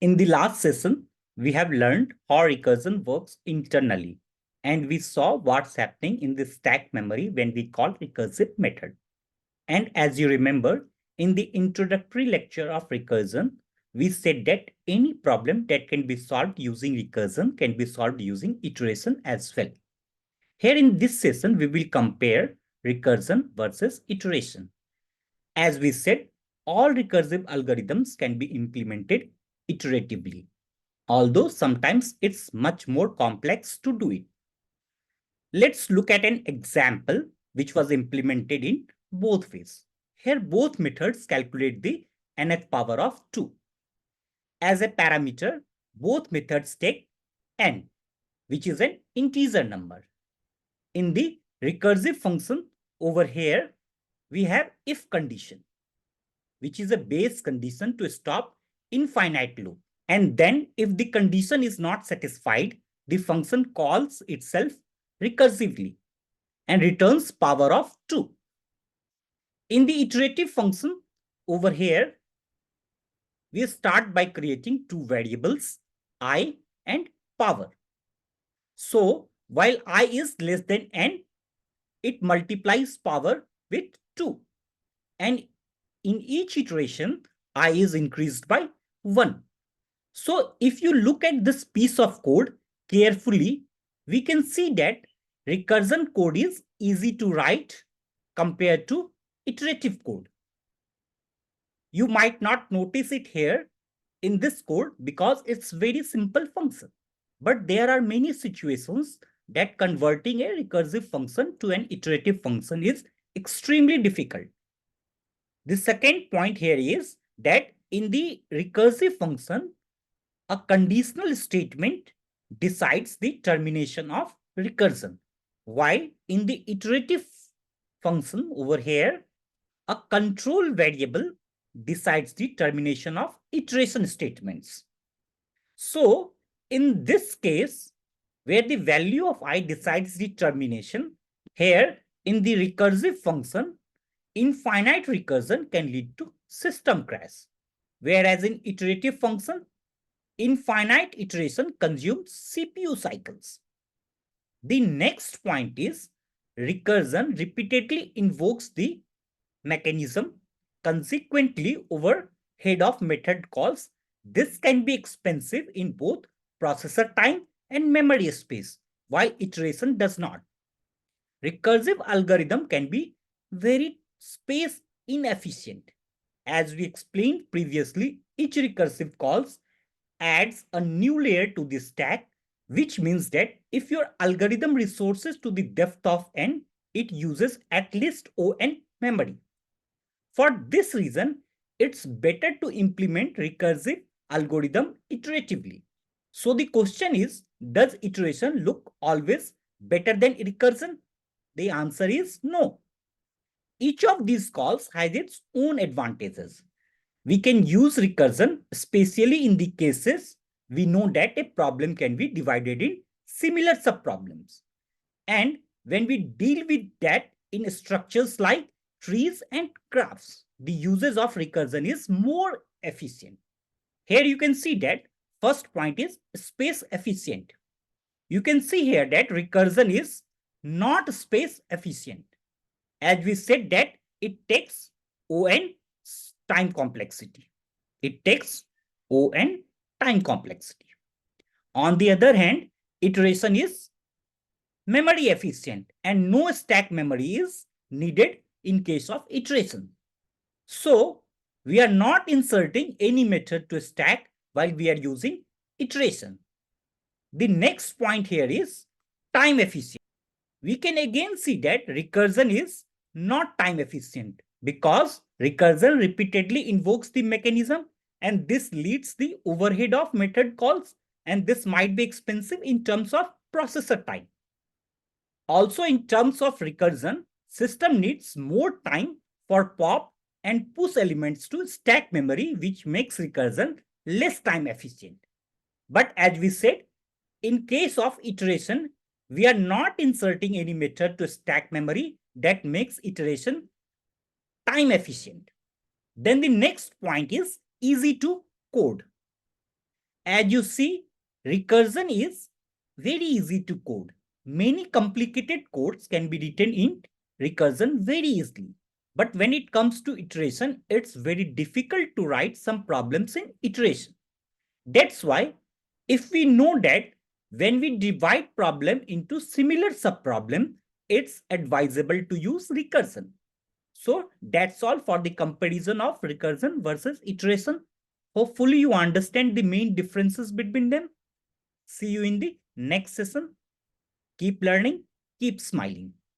In the last session, we have learned how recursion works internally, and we saw what's happening in the stack memory when we call recursive method. And as you remember, in the introductory lecture of recursion, we said that any problem that can be solved using recursion can be solved using iteration as well. Here in this session, we will compare recursion versus iteration. As we said, all recursive algorithms can be implemented iteratively, although sometimes it's much more complex to do it. Let's look at an example which was implemented in both ways. Here, both methods calculate the nth power of 2. As a parameter, both methods take n, which is an integer number. In the recursive function over here, we have if condition, which is a base condition to stop infinite loop. And then if the condition is not satisfied, the function calls itself recursively and returns power of 2. In the iterative function over here, we start by creating two variables, I and power. So while I is less than n, it multiplies power with 2. And in each iteration, I is increased by 1. So if you look at this piece of code carefully, we can see that recursion code is easy to write compared to iterative code. You might not notice it here in this code because it's very simple function. But there are many situations that converting a recursive function to an iterative function is extremely difficult. The second point here is that in the recursive function, a conditional statement decides the termination of recursion, while in the iterative function over here, a control variable decides the termination of iteration statements. So in this case, where the value of I decides the termination, here in the recursive function, infinite recursion can lead to system crash, whereas in iterative function, infinite iteration consumes CPU cycles. The next point is recursion repeatedly invokes the mechanism. Consequently, overhead of method calls, this can be expensive in both processor time and memory space, while iteration does not. Recursive algorithm can be very space inefficient. As we explained previously, each recursive calls adds a new layer to the stack, which means that if your algorithm resources to the depth of n, it uses at least O(n) memory. For this reason, it's better to implement recursive algorithm iteratively. So the question is, does iteration look always better than recursion? The answer is no. Each of these calls has its own advantages. We can use recursion, especially in the cases we know that a problem can be divided in similar subproblems. And when we deal with that in structures like trees and graphs, the uses of recursion is more efficient. Here you can see that first point is space efficient. You can see here that recursion is not space efficient. As we said that it takes O(n) time complexity. It takes O(n) time complexity. On the other hand, iteration is memory efficient and no stack memory is needed in case of iteration. So we are not inserting any method to stack while we are using iteration. The next point here is time efficient. We can again see that recursion is not time efficient because recursion repeatedly invokes the mechanism and this leads the overhead of method calls, and this might be expensive in terms of processor time. Also in terms of recursion, system needs more time for pop and push elements to stack memory, which makes recursion less time efficient. But as we said, in case of iteration, we are not inserting any method to stack memory that makes iteration time efficient. Then the next point is easy to code. As you see, recursion is very easy to code. Many complicated codes can be written in recursion very easily. But when it comes to iteration, it's very difficult to write some problems in iteration. That's why if we know that when we divide problem into similar subproblem, it's advisable to use recursion. So that's all for the comparison of recursion versus iteration. Hopefully you understand the main differences between them. See you in the next session. Keep learning, keep smiling.